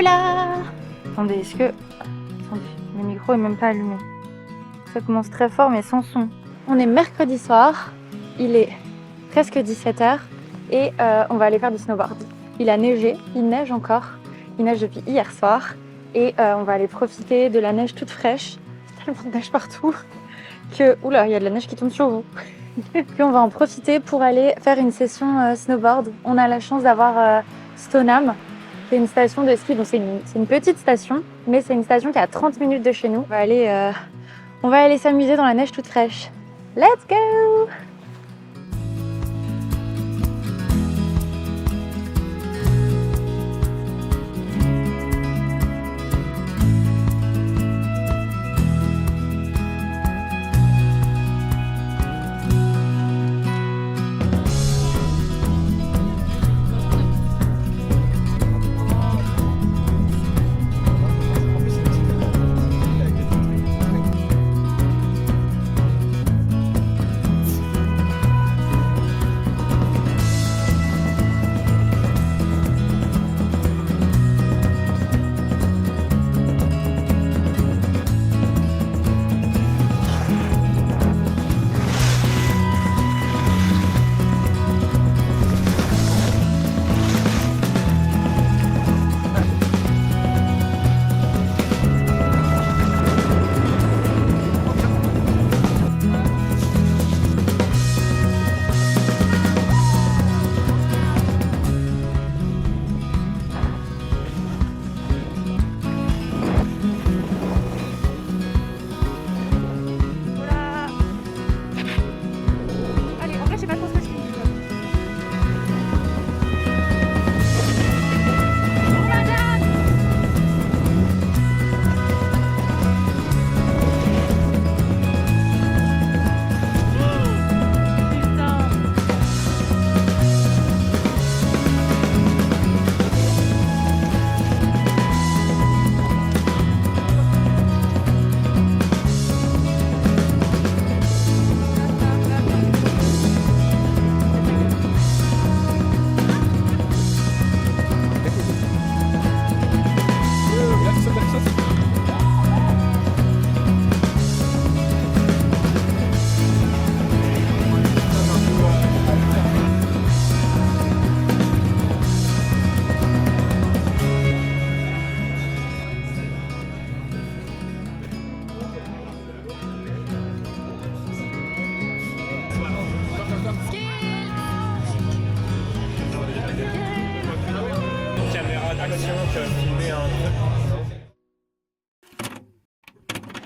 Hola! Attendez, est-ce que... Attendez, le micro est même pas allumé. Ça commence très fort mais sans son. On est mercredi soir, il est presque 17h et on va aller faire du snowboard. Il a neigé, il neige encore, il neige depuis hier soir et on va aller profiter de la neige toute fraîche. Il y a tellement de neige partout que... Oula, il y a de la neige qui tombe sur vous. Puis on va en profiter pour aller faire une session snowboard. On a la chance d'avoir Stoneham. C'est une station de ski, donc c'est une petite station, mais c'est une station qui est à 30 minutes de chez nous. On va aller s'amuser dans la neige toute fraîche. Let's go!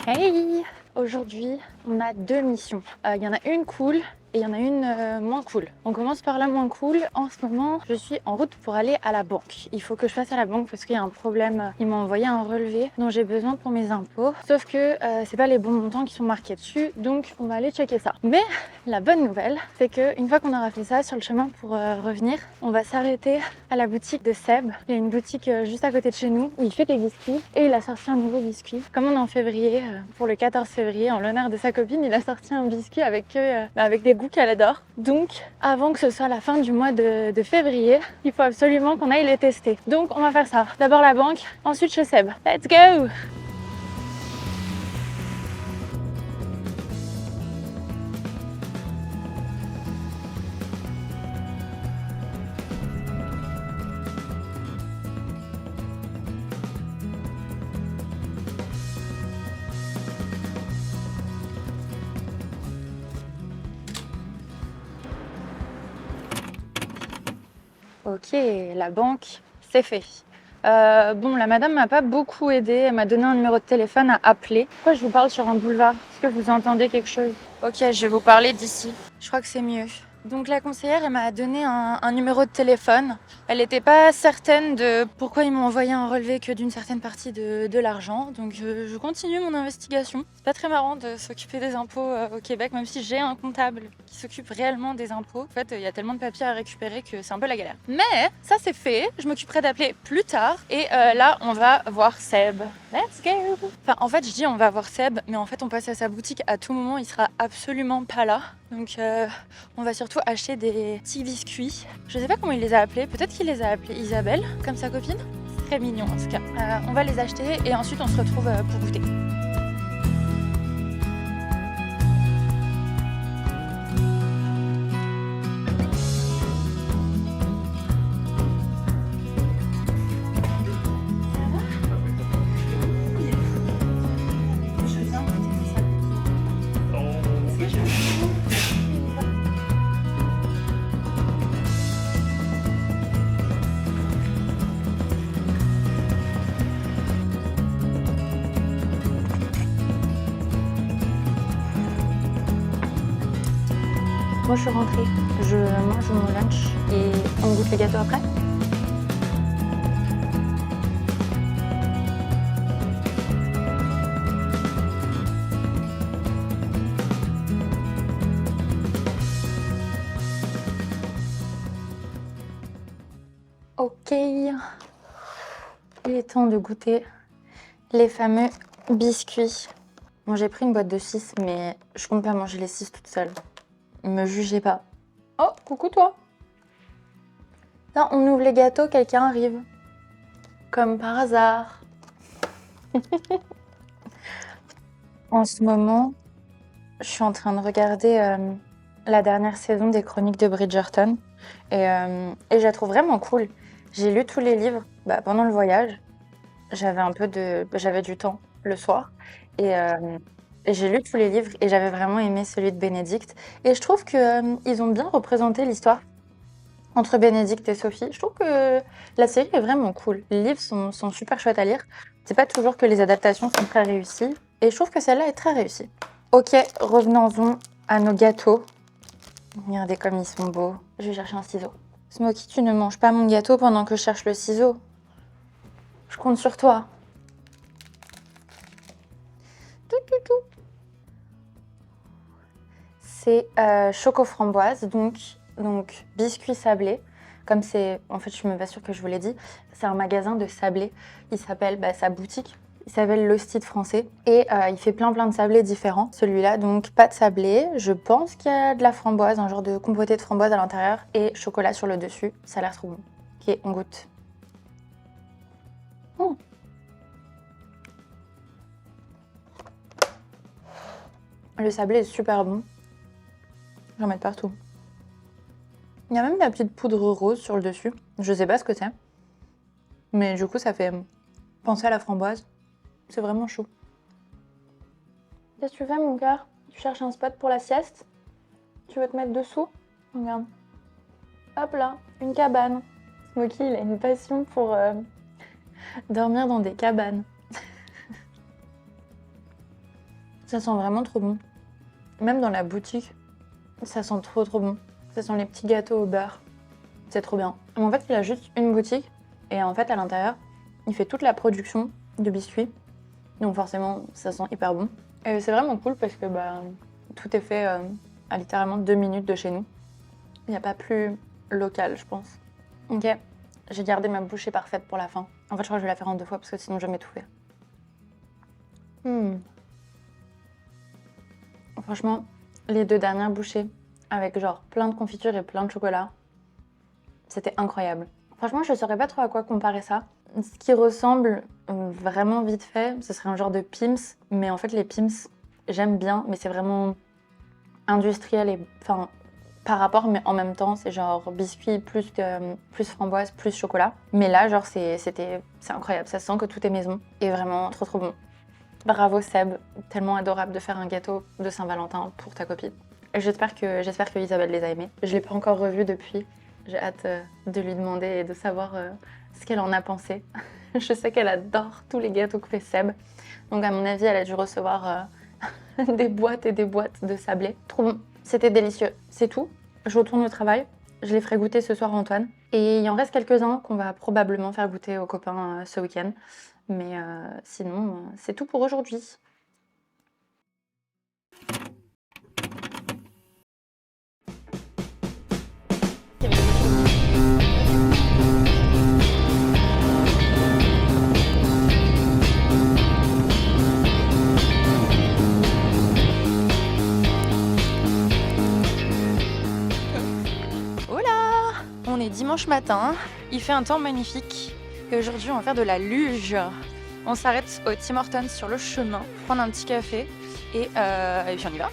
Hey! Aujourd'hui, on a deux missions. Il y en a une cool et il y en a une moins cool. On commence par la moins cool. En ce moment, je suis en route pour aller à la banque. Il faut que je fasse à la banque parce qu'il y a un problème. Ils m'ont envoyé un relevé dont j'ai besoin pour mes impôts. Sauf que c'est pas les bons montants qui sont marqués dessus, donc on va aller checker ça. Mais la bonne nouvelle, c'est qu'une fois qu'on aura fait ça, sur le chemin pour revenir, on va s'arrêter à la boutique de Seb. Il y a une boutique juste à côté de chez nous où il fait des biscuits et il a sorti un nouveau biscuit. Comme on est en février, pour le 14 février, en l'honneur de sa copine, il a sorti un biscuit avec des goûts qu'elle adore. Donc, avant que ce soit la fin du mois de février, il faut absolument qu'on aille les tester. Donc, on va faire ça. D'abord la banque, ensuite chez Seb. Let's go! Ok, la banque, c'est fait. Bon, la madame m'a pas beaucoup aidée. Elle m'a donné un numéro de téléphone à appeler. Pourquoi je vous parle sur un boulevard? Est-ce que vous entendez quelque chose? Ok, je vais vous parler d'ici. Je crois que c'est mieux. Donc la conseillère, elle m'a donné un numéro de téléphone. Elle n'était pas certaine de pourquoi ils m'ont envoyé un relevé que d'une certaine partie de l'argent. Donc je continue mon investigation. C'est pas très marrant de s'occuper des impôts au Québec, même si j'ai un comptable qui s'occupe réellement des impôts. En fait, il y a tellement de papiers à récupérer que c'est un peu la galère. Mais ça c'est fait. Je m'occuperai d'appeler plus tard. Et là, on va voir Seb. Let's go! Enfin, en fait, je dis on va voir Seb, mais en fait, on passe à sa boutique à tout moment. Il sera absolument pas là. Donc on va surtout acheter des petits biscuits. Je sais pas comment il les a appelés. Peut-être qu'il les a appelés Isabelle, comme sa copine. Très mignon en tout cas. On va les acheter et ensuite on se retrouve pour goûter. Moi je suis rentrée, je mange mon lunch et on goûte les gâteaux après. Ok, il est temps de goûter les fameux biscuits. Bon, j'ai pris une boîte de 6, mais je compte pas manger les 6 toute seule. Me jugez pas. Oh, coucou toi. Là, on ouvre les gâteaux, quelqu'un arrive. Comme par hasard. En ce moment, je suis en train de regarder la dernière saison des Chroniques de Bridgerton. Et je la trouve vraiment cool. J'ai lu tous les livres pendant le voyage. J'avais du temps le soir. Et j'ai lu tous les livres et j'avais vraiment aimé celui de Bénédicte. Et je trouve qu'ils ont bien représenté l'histoire entre Bénédicte et Sophie. Je trouve que la série est vraiment cool. Les livres sont super chouettes à lire. C'est pas toujours que les adaptations sont très réussies. Et je trouve que celle-là est très réussie. Ok, revenons-en à nos gâteaux. Regardez comme ils sont beaux. Je vais chercher un ciseau. Smokey, tu ne manges pas mon gâteau pendant que je cherche le ciseau. Je compte sur toi. Tout. C'est choco-framboise, donc biscuit sablé. Comme c'est, en fait, je suis même pas sûre que je vous l'ai dit, c'est un magasin de sablé. Il s'appelle, sa boutique, il s'appelle L'Hostie de Français. Et il fait plein de sablés différents. Celui-là, donc pas de sablé. Je pense qu'il y a de la framboise, un genre de compoté de framboise à l'intérieur et chocolat sur le dessus. Ça a l'air trop bon. Ok, on goûte. Le sablé est super bon. J'en mets partout. Il y a même la petite poudre rose sur le dessus. Je sais pas ce que c'est. Mais du coup, ça fait penser à la framboise. C'est vraiment chou. Qu'est-ce que tu fais, mon cœur? Tu cherches un spot pour la sieste? Tu veux te mettre dessous? Regarde. Hop là, une cabane. Smokey, il a une passion pour dormir dans des cabanes. Ça sent vraiment trop bon. Même dans la boutique, ça sent trop bon. Ça sent les petits gâteaux au beurre. C'est trop bien. Mais en fait, il a juste une boutique. Et en fait, à l'intérieur, il fait toute la production de biscuits. Donc forcément, ça sent hyper bon. Et c'est vraiment cool parce que tout est fait à littéralement 2 minutes de chez nous. Il n'y a pas plus local, je pense. Ok, j'ai gardé ma bouchée parfaite pour la fin. En fait, je crois que je vais la faire en 2 fois parce que sinon je vais m'étouffer. Franchement, les 2 dernières bouchées, avec genre plein de confiture et plein de chocolat, c'était incroyable. Franchement, je ne saurais pas trop à quoi comparer ça. Ce qui ressemble vraiment vite fait, ce serait un genre de Pim's, mais en fait les Pim's, j'aime bien, mais c'est vraiment industriel et enfin par rapport, mais en même temps c'est genre biscuit plus framboise plus chocolat. Mais là genre c'est incroyable, ça sent que tout est maison et vraiment trop bon. Bravo Seb, tellement adorable de faire un gâteau de Saint-Valentin pour ta copine. J'espère que Isabelle les a aimés. Je l'ai pas encore revu depuis. J'ai hâte de lui demander et de savoir ce qu'elle en a pensé. Je sais qu'elle adore tous les gâteaux que fait Seb. Donc à mon avis, elle a dû recevoir des boîtes et des boîtes de sablé. Trop bon, c'était délicieux. C'est tout. Je retourne au travail. Je les ferai goûter ce soir à Antoine. Et il en reste quelques-uns qu'on va probablement faire goûter aux copains ce week-end. Mais sinon, c'est tout pour aujourd'hui. On est dimanche matin, il fait un temps magnifique. Et aujourd'hui, on va faire de la luge. On s'arrête au Tim Hortons sur le chemin, prendre un petit café et puis on y va.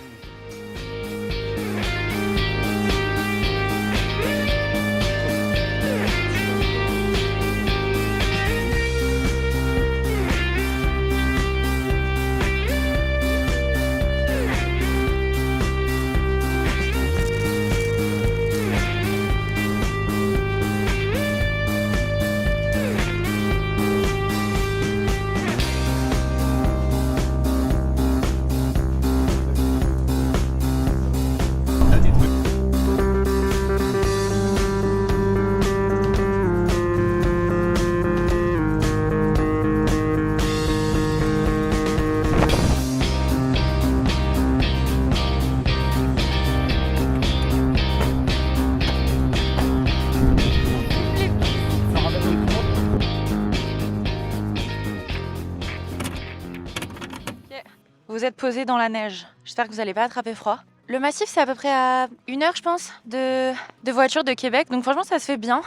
Vous êtes posé dans la neige. J'espère que vous n'allez pas attraper froid. Le massif, c'est à peu près à 1 heure, je pense, de voiture de Québec. Donc franchement, ça se fait bien.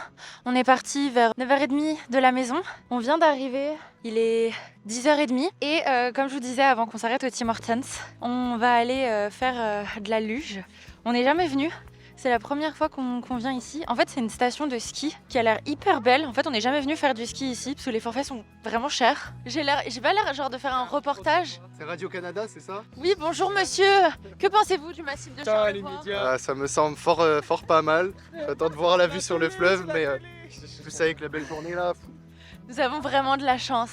On est parti vers 9h30 de la maison. On vient d'arriver. Il est 10h30. Et comme je vous disais avant qu'on s'arrête au Tim Hortons, on va aller faire de la luge. On n'est jamais venu. C'est la première fois qu'on vient ici. En fait, c'est une station de ski qui a l'air hyper belle. En fait, on n'est jamais venu faire du ski ici parce que les forfaits sont vraiment chers. J'ai pas l'air genre de faire un reportage. C'est Radio-Canada, c'est ça? Oui, bonjour monsieur. Que pensez-vous du massif de Charlevoix? Ça me semble fort pas mal. J'attends de voir la vue sur le fleuve, mais plus avec la belle journée là. Nous avons vraiment de la chance.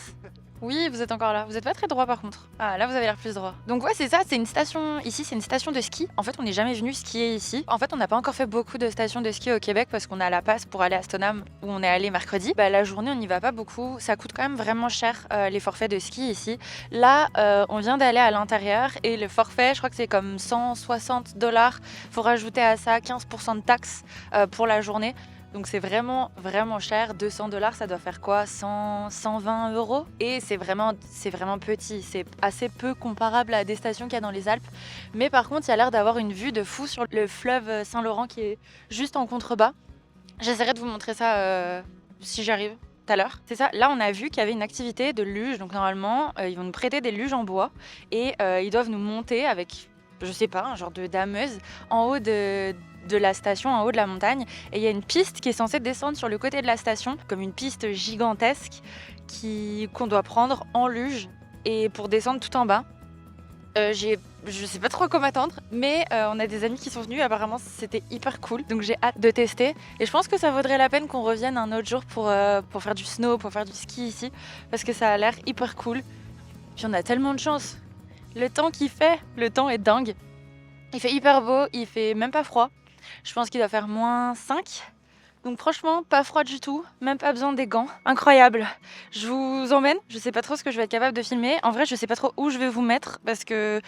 Oui, vous êtes encore là. Vous n'êtes pas très droit par contre. Ah, là vous avez l'air plus droit. Donc ouais, c'est ça, c'est une station. Ici, c'est une station de ski. En fait, on n'est jamais venu skier ici. En fait, on n'a pas encore fait beaucoup de stations de ski au Québec parce qu'on a la passe pour aller à Stoneham où on est allé mercredi. La journée, on n'y va pas beaucoup. Ça coûte quand même vraiment cher les forfaits de ski ici. Là, on vient d'aller à l'intérieur et le forfait, je crois que c'est comme $160. Faut rajouter à ça 15% de taxes pour la journée. Donc c'est vraiment cher. $200, ça doit faire quoi? 120 €. Et c'est vraiment petit. C'est assez peu comparable à des stations qu'il y a dans les Alpes. Mais par contre, il y a l'air d'avoir une vue de fou sur le fleuve Saint-Laurent qui est juste en contrebas. J'essaierai de vous montrer ça si j'arrive tout à l'heure. C'est ça, là on a vu qu'il y avait une activité de luge. Donc normalement, ils vont nous prêter des luges en bois. Et ils doivent nous monter avec, je sais pas, un genre de dameuse en haut de la station, en haut de la montagne. Et il y a une piste qui est censée descendre sur le côté de la station, comme une piste gigantesque qu'on doit prendre en luge et pour descendre tout en bas. Je sais pas trop comment attendre, mais on a des amis qui sont venus. Apparemment, c'était hyper cool. Donc j'ai hâte de tester. Et je pense que ça vaudrait la peine qu'on revienne un autre jour pour faire du snow, pour faire du ski ici, parce que ça a l'air hyper cool. Puis on a tellement de chance. Le temps qu'il fait, le temps est dingue. Il fait hyper beau, il fait même pas froid. Je pense qu'il doit faire -5. Donc franchement, pas froid du tout, même pas besoin des gants. Incroyable. Je vous emmène, je sais pas trop ce que je vais être capable de filmer. En vrai, je sais pas trop où je vais vous mettre parce que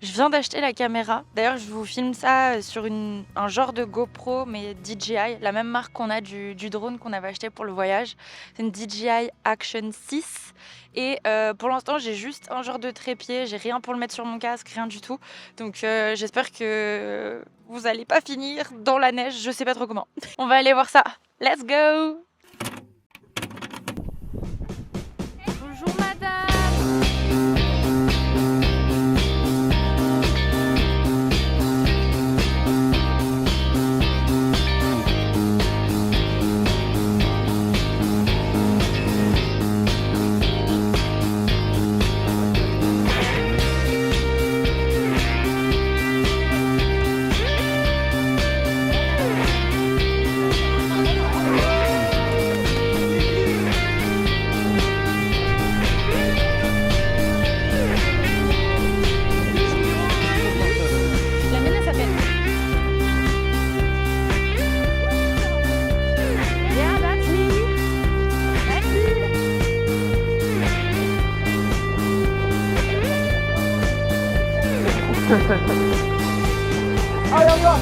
je viens d'acheter la caméra. D'ailleurs, je vous filme ça sur un genre de GoPro, mais DJI, la même marque qu'on a du drone qu'on avait acheté pour le voyage. C'est une DJI Action 6. Et pour l'instant, j'ai juste un genre de trépied. J'ai rien pour le mettre sur mon casque, rien du tout. Donc j'espère que vous allez pas finir dans la neige. Je sais pas trop comment. On va aller voir ça. Let's go! Bonjour madame! Allez, on y va.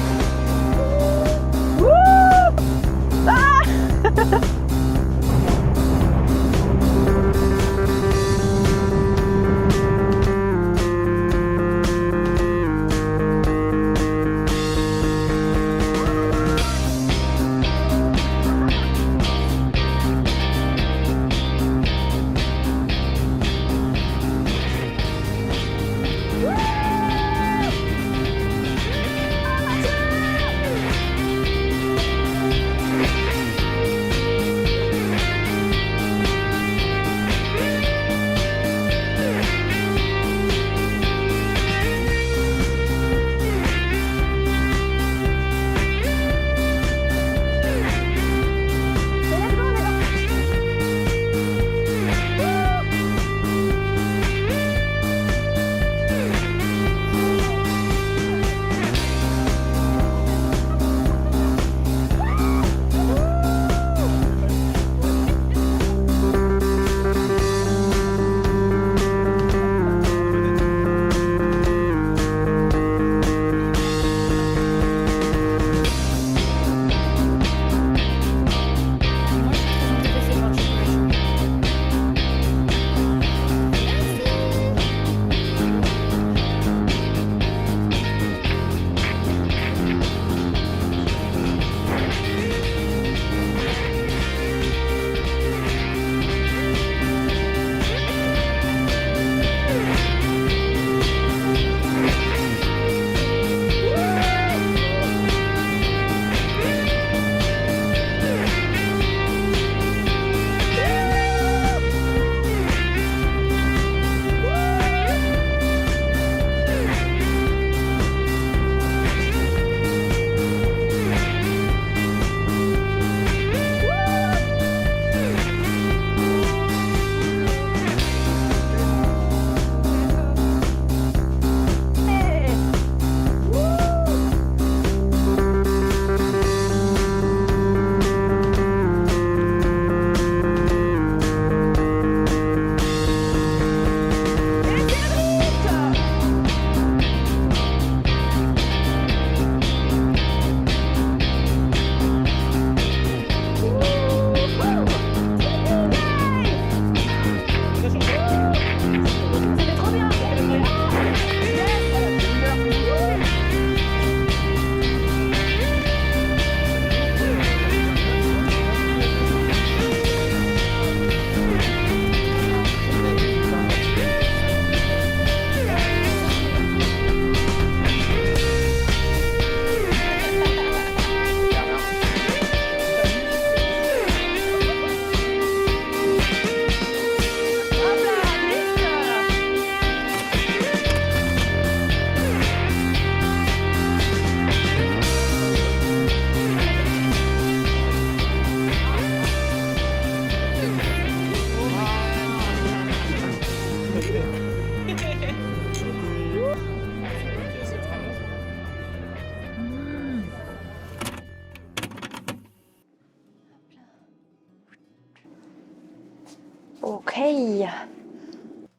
Hey,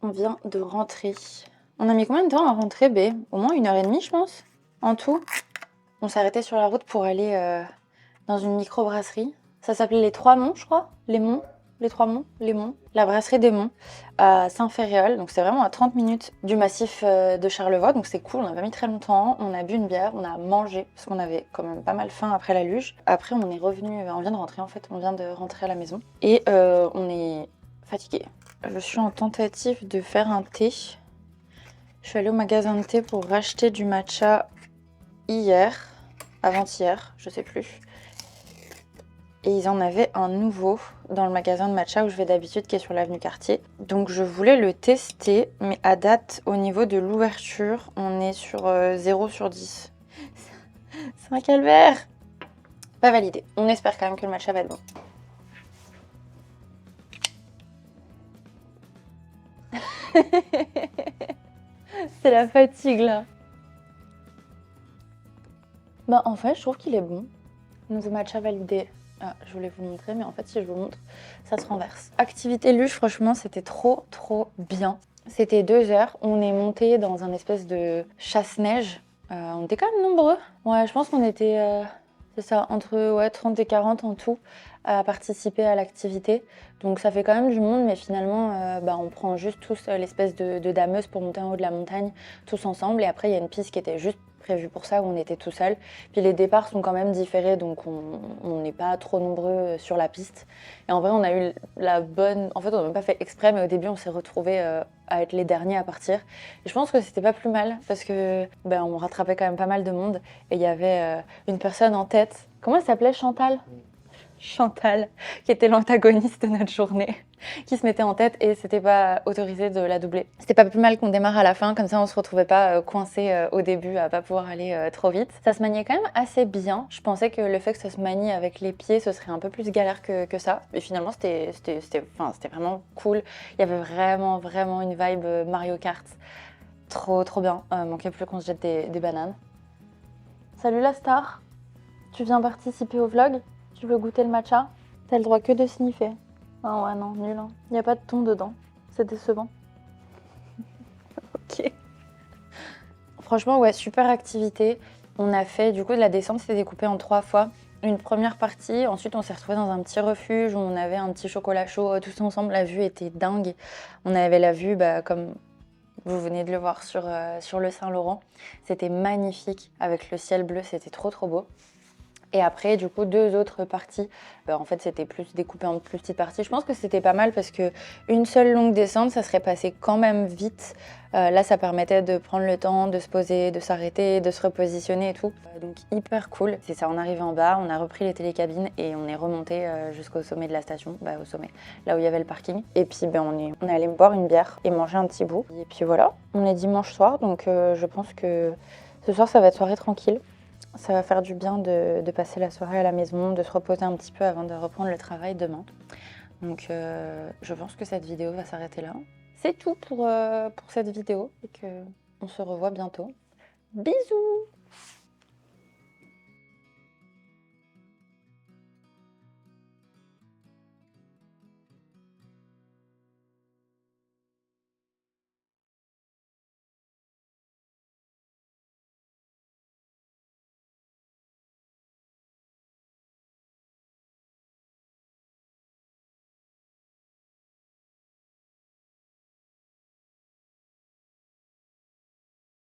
on vient de rentrer. On a mis combien de temps à rentrer, B? Au moins 1h30, je pense, en tout. On s'est arrêté sur la route pour aller dans une microbrasserie. Ça s'appelait les Trois Monts, je crois. Les Monts, les Trois Monts, les Monts. La brasserie des Monts à Saint-Ferréol. Donc c'est vraiment à 30 minutes du massif de Charlevoix. Donc c'est cool, on n'a pas mis très longtemps. On a bu une bière, on a mangé parce qu'on avait quand même pas mal faim après la luge. Après on est revenu, on vient de rentrer en fait, on vient de rentrer à la maison. Et on est fatigué. Je suis en tentative de faire un thé. Je suis allée au magasin de thé pour racheter du matcha hier, avant-hier, je sais plus. Et ils en avaient un nouveau dans le magasin de matcha où je vais d'habitude, qui est sur l'avenue Cartier. Donc je voulais le tester, mais à date, au niveau de l'ouverture, on est sur 0 sur 10. C'est un calvaire. Pas validé. On espère quand même que le matcha va être bon. C'est la fatigue là. Bah en fait, je trouve qu'il est bon. Nouveau matcha validé. Ah, je voulais vous montrer, mais en fait, si je vous montre, ça se renverse. Activité luge, franchement, c'était trop bien. C'était 2 heures. On est monté dans un espèce de chasse-neige. On était quand même nombreux. Ouais, je pense qu'on était, c'est ça, entre 30 et 40 en tout à participer à l'activité. Donc ça fait quand même du monde, mais finalement, on prend juste tous l'espèce de dameuse pour monter en haut de la montagne, tous ensemble. Et après, il y a une piste qui était juste prévue pour ça, où on était tout seul. Puis les départs sont quand même différés, donc on n'est pas trop nombreux sur la piste. Et en vrai, on a eu la bonne... En fait, on n'a même pas fait exprès, mais au début, on s'est retrouvés à être les derniers à partir. Et je pense que c'était pas plus mal, parce que on rattrapait quand même pas mal de monde. Et il y avait une personne en tête. Comment elle s'appelait? Chantal? Chantal, qui était l'antagoniste de notre journée, qui se mettait en tête et c'était pas autorisé de la doubler. C'était pas plus mal qu'on démarre à la fin, comme ça on se retrouvait pas coincé au début à pas pouvoir aller trop vite. Ça se maniait quand même assez bien. Je pensais que le fait que ça se manie avec les pieds, ce serait un peu plus galère que ça. Mais finalement c'était vraiment cool. Il y avait vraiment une vibe Mario Kart. Trop bien. Manquait plus qu'on se jette des bananes. Salut la star, tu viens participer au vlog? Tu veux goûter le matcha? T'as le droit que de sniffer. Ah ouais, non, nul. Hein. Y a pas de thon dedans. C'est décevant. Ok. Franchement, ouais, super activité. On a fait, du coup, de la descente, c'était découpé en 3 fois. Une première partie, ensuite on s'est retrouvés dans un petit refuge où on avait un petit chocolat chaud tous ensemble. La vue était dingue. On avait la vue, comme vous venez de le voir sur le Saint-Laurent. C'était magnifique avec le ciel bleu, c'était trop beau. Et après, du coup, 2 autres parties. En fait, c'était plus découpé en plus petites parties. Je pense que c'était pas mal parce que une seule longue descente, ça serait passé quand même vite. Là, ça permettait de prendre le temps, de se poser, de s'arrêter, de se repositionner et tout. Donc, hyper cool. C'est ça, on arrivait en bas, on a repris les télécabines et on est remonté jusqu'au sommet de la station, au sommet, là où il y avait le parking. Et puis, on est allé boire une bière et manger un petit bout. Et puis voilà, on est dimanche soir, donc je pense que ce soir, ça va être soirée tranquille. Ça va faire du bien de passer la soirée à la maison, de se reposer un petit peu avant de reprendre le travail demain. Donc je pense que cette vidéo va s'arrêter là. C'est tout pour cette vidéo et qu'on se revoit bientôt. Bisous!